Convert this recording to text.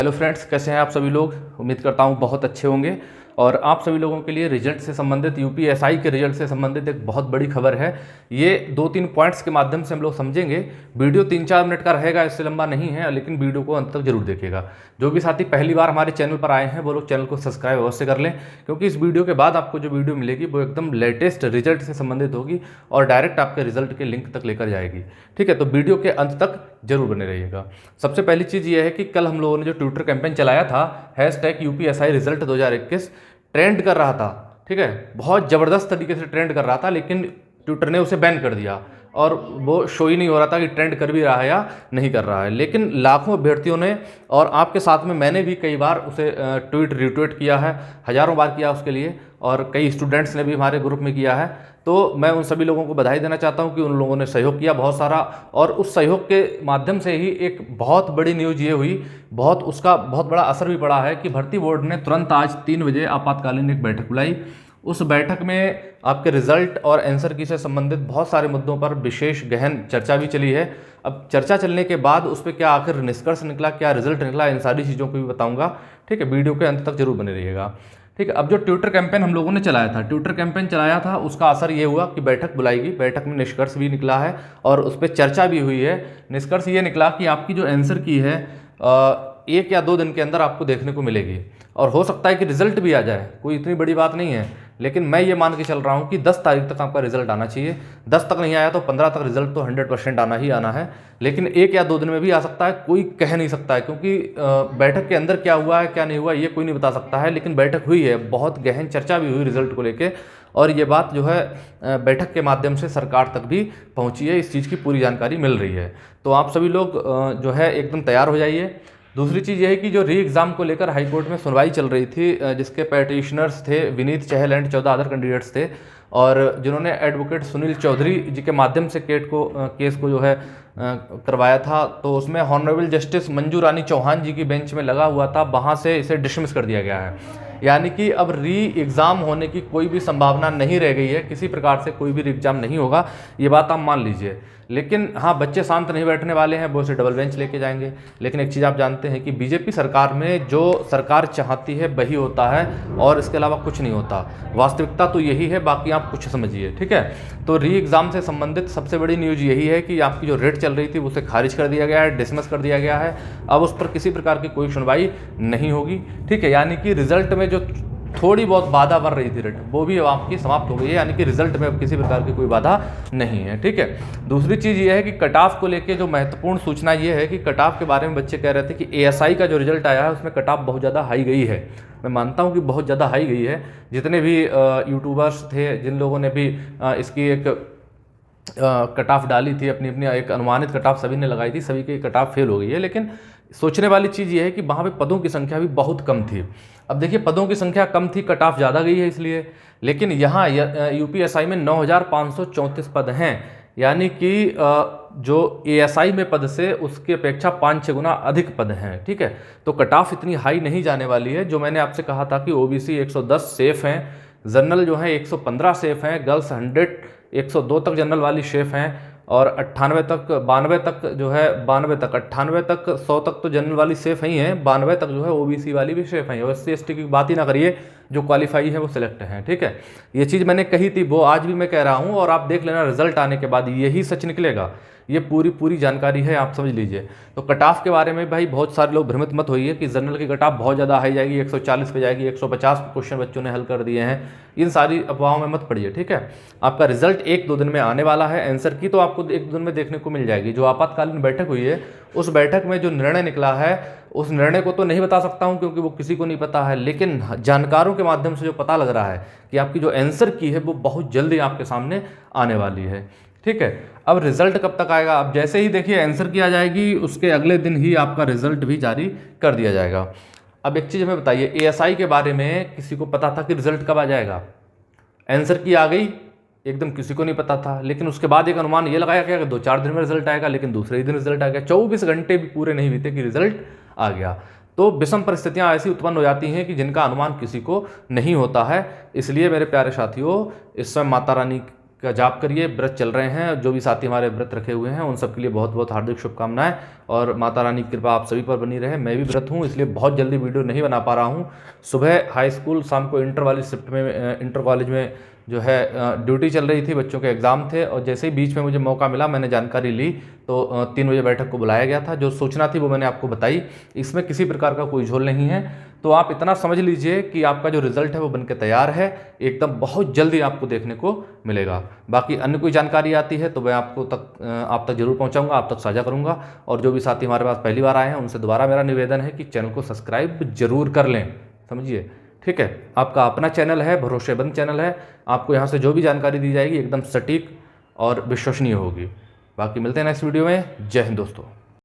Hello friends, कैसे हैं आप सभी लोग। उम्मीद करता हूं बहुत अच्छे होंगे। और आप सभी लोगों के लिए रिजल्ट से संबंधित यूपीएसआई के रिजल्ट से संबंधित एक बहुत बड़ी खबर है। ये 2-3 पॉइंट्स के माध्यम से हम लोग समझेंगे। वीडियो 3-4 मिनट का रहेगा, इससे लंबा नहीं है, लेकिन वीडियो को अंत तक जरूर देखिएगा। जो भी साथी पहली बार हमारे चैनल पर आए हैं वो लोग चैनल को सब्सक्राइब अवश्य कर लें, क्योंकि इस वीडियो के बाद आपको जो वीडियो मिलेगी वो एकदम लेटेस्ट रिजल्ट से संबंधित होगी और डायरेक्ट आपके रिजल्ट के लिंक तक लेकर जाएगी। ठीक है, तो वीडियो के अंत तक जरूर बने रहिएगा। सबसे पहली चीज़ ये है कि कल हम लोगों ने जो ट्विटर कैंपेन चलाया था #UPSI रिजल्ट 2021 ट्रेंड कर रहा था। ठीक है, बहुत ज़बरदस्त तरीके से ट्रेंड कर रहा था, लेकिन ट्विटर ने उसे बैन कर दिया और वो शो ही नहीं हो रहा था कि ट्रेंड कर भी रहा है या नहीं कर रहा है। लेकिन लाखों अभ्यर्थियों ने और आपके साथ में मैंने भी कई बार उसे ट्वीट रिट्वीट किया है, हज़ारों बार किया उसके लिए, और कई स्टूडेंट्स ने भी हमारे ग्रुप में किया है। तो मैं उन सभी लोगों को बधाई देना चाहता हूं कि उन लोगों ने सहयोग किया बहुत सारा, और उस सहयोग के माध्यम से ही एक बहुत बड़ी न्यूज़ ये हुई, उसका बहुत बड़ा असर भी पड़ा है कि भर्ती बोर्ड ने तुरंत आज 3 बजे आपातकालीन एक बैठक बुलाई। उस बैठक में आपके रिजल्ट और आंसर की से संबंधित बहुत सारे मुद्दों पर विशेष गहन चर्चा भी चली है। अब चर्चा चलने के बाद उस पर क्या आखिर निष्कर्ष निकला, क्या रिजल्ट निकला, इन सारी चीज़ों को भी बताऊंगा। ठीक है, वीडियो के अंत तक जरूर बने रहिएगा। ठीक है, अब जो ट्विटर कैंपेन हम लोगों ने चलाया था उसका असर ये हुआ कि बैठक बुलाई गई। बैठक में निष्कर्ष भी निकला है और उस पर चर्चा भी हुई है। निष्कर्ष ये निकला कि आपकी जो आंसर की है 1 या 2 दिन के अंदर आपको देखने को मिलेगी, और हो सकता है कि रिजल्ट भी आ जाए, कोई इतनी बड़ी बात नहीं है। लेकिन मैं ये मान के चल रहा हूँ कि 10 तारीख तक आपका रिजल्ट आना चाहिए। 10 तक नहीं आया तो 15 तक रिजल्ट तो 100% आना ही आना है, लेकिन 1 या 2 दिन में भी आ सकता है, कोई कह नहीं सकता है, क्योंकि बैठक के अंदर क्या हुआ है क्या नहीं हुआ ये कोई नहीं बता सकता है। लेकिन बैठक हुई है, बहुत गहन चर्चा भी हुई रिजल्ट को लेकर, और ये बात जो है बैठक के माध्यम से सरकार तक भी पहुंची है, इस चीज़ की पूरी जानकारी मिल रही है। तो आप सभी लोग जो है एकदम तैयार हो जाइए। दूसरी चीज़ यह है कि जो री एग्ज़ाम को लेकर हाईकोर्ट में सुनवाई चल रही थी, जिसके पैटिशनर्स थे विनीत चहल एंड 14 अदर कैंडिडेट्स थे, और जिन्होंने एडवोकेट सुनील चौधरी जी के माध्यम से केस को जो है करवाया था, तो उसमें हॉनरेबल जस्टिस मंजू रानी चौहान जी की बेंच में लगा हुआ था, वहाँ से इसे डिसमिस कर दिया गया है। यानी कि अब री एग्ज़ाम होने की कोई भी संभावना नहीं रह गई है, किसी प्रकार से कोई भी री एग्ज़ाम नहीं होगा, ये बात आप मान लीजिए। लेकिन हाँ, बच्चे शांत नहीं बैठने वाले हैं, वो उसे डबल बेंच लेके जाएंगे। लेकिन एक चीज़ आप जानते हैं कि बीजेपी सरकार में जो सरकार चाहती है वही होता है, और इसके अलावा कुछ नहीं होता। वास्तविकता तो यही है, बाकी आप कुछ समझिए। ठीक है, तो री एग्ज़ाम से संबंधित सबसे बड़ी न्यूज़ यही है कि आपकी जो रेट चल रही थी उसे खारिज कर दिया गया है, डिसमिस कर दिया गया है। अब उस पर किसी प्रकार की कोई सुनवाई नहीं होगी। ठीक है, यानी कि रिजल्ट में जो थोड़ी बहुत बाधा बन रही थी रेट, वो भी अब आपकी समाप्त हो गई है, यानी कि रिजल्ट में अब किसी प्रकार की कोई बाधा नहीं है। ठीक है, दूसरी चीज़ ये है कि कट ऑफ को लेके जो महत्वपूर्ण सूचना ये है कि कट ऑफ के बारे में बच्चे कह रहे थे कि एएसआई का जो रिजल्ट आया है उसमें कट ऑफ बहुत ज़्यादा हाई गई है। मैं मानता हूँ कि बहुत ज़्यादा हाई गई है। जितने भी यूट्यूबर्स थे, जिन लोगों ने भी इसकी एक कट ऑफ डाली थी, अपनी अपनी एक अनुमानित कट ऑफ सभी ने लगाई थी, सभी की कट ऑफ फेल हो गई है। लेकिन सोचने वाली चीज़ ये है कि वहाँ पे पदों की संख्या भी बहुत कम थी। अब देखिए, पदों की संख्या कम थी, कट ऑफ ज़्यादा गई है इसलिए। लेकिन यहाँ यूपीएसआई में 9,534 पद हैं, यानी कि जो एएसआई में पद से उसकी अपेक्षा 5-6 गुना अधिक पद हैं। ठीक है, तो कट ऑफ इतनी हाई नहीं जाने वाली है। जो मैंने आपसे कहा था कि ओबीसी 110 सेफ हैं, जनरल जो है 115 सेफ हैं, गर्ल्स 102 तक जनरल वाली सेफ हैं, और 98 तक 92 तक जो है 92 तक 98 तक 100 तक तो जनरल वाली सेफ ही हैं, 92 तक जो है ओबीसी वाली भी सेफ हैं। SC ST की बात ही ना करिए, जो क्वालिफाई है वो सिलेक्ट हैं। ठीक है, ये चीज़ मैंने कही थी, वो आज भी मैं कह रहा हूँ, और आप देख लेना रिजल्ट आने के बाद यही सच निकलेगा। ये पूरी जानकारी है, आप समझ लीजिए। तो कट ऑफ के बारे में भाई बहुत सारे लोग भ्रमित मत होइए कि जनरल की कट ऑफ बहुत ज़्यादा हाई जाएगी, 140 पे जाएगी, 150 क्वेश्चन बच्चों ने हल कर दिए हैं, इन सारी अफवाहों में मत पड़िए। ठीक है, आपका रिजल्ट 1-2 दिन में आने वाला है। आंसर की तो आपको 1-2 दिन में देखने को मिल जाएगी। जो आपातकालीन बैठक हुई है, उस बैठक में जो निर्णय निकला है, उस निर्णय को तो नहीं बता सकता हूं, क्योंकि वो किसी को नहीं पता है। लेकिन जानकारों के माध्यम से जो पता लग रहा है कि आपकी जो आंसर की है वो बहुत जल्दी आपके सामने आने वाली है। ठीक है, अब रिजल्ट कब तक आएगा? अब जैसे ही देखिए आंसर की आ जाएगी, उसके अगले दिन ही आपका रिजल्ट भी जारी कर दिया जाएगा। अब एक चीज़ हमें बताइए, एएसआई के बारे में किसी को पता था कि रिजल्ट कब आ जाएगा? आंसर की आ गई, एकदम किसी को नहीं पता था। लेकिन उसके बाद एक अनुमान ये लगाया गया कि 2-4 दिन में रिजल्ट आएगा, लेकिन दूसरे ही दिन रिजल्ट आ गया। 24 घंटे भी पूरे नहीं बीते कि रिजल्ट आ गया। तो विषम परिस्थितियां ऐसी उत्पन्न हो जाती हैं कि जिनका अनुमान किसी को नहीं होता है। इसलिए मेरे प्यारे साथियों, इस समय माता रानी का जाप करिए। व्रत चल रहे हैं, जो भी साथी हमारे व्रत रखे हुए हैं उन सब के लिए बहुत बहुत हार्दिक शुभकामनाएं और माता रानी की कृपा आप सभी पर बनी रहे। मैं भी व्रत हूँ, इसलिए बहुत जल्दी वीडियो नहीं बना पा रहा हूँ। सुबह हाई स्कूल, शाम को इंटर वाली शिफ्ट में, इंटर कॉलेज में जो है ड्यूटी चल रही थी, बच्चों के एग्ज़ाम थे और जैसे ही बीच में मुझे मौका मिला मैंने जानकारी ली तो 3 बजे बैठक को बुलाया गया था। जो सूचना थी वो मैंने आपको बताई, इसमें किसी प्रकार का कोई झोल नहीं है। तो आप इतना समझ लीजिए कि आपका जो रिजल्ट है वो बनके तैयार है, एकदम बहुत जल्दी आपको देखने को मिलेगा। बाकी अन्य कोई जानकारी आती है तो मैं आप तक जरूर पहुंचाऊंगा, आप तक साझा करूंगा। और जो भी साथी हमारे पास पहली बार आए हैं उनसे दोबारा मेरा निवेदन है कि चैनल को सब्सक्राइब जरूर कर लें, समझिए, ठीक है। आपका अपना चैनल है, भरोसेमंद चैनल है, आपको यहाँ से जो भी जानकारी दी जाएगी एकदम सटीक और विश्वसनीय होगी। बाकी मिलते हैं नेक्स्ट वीडियो में। जय हिंद दोस्तों।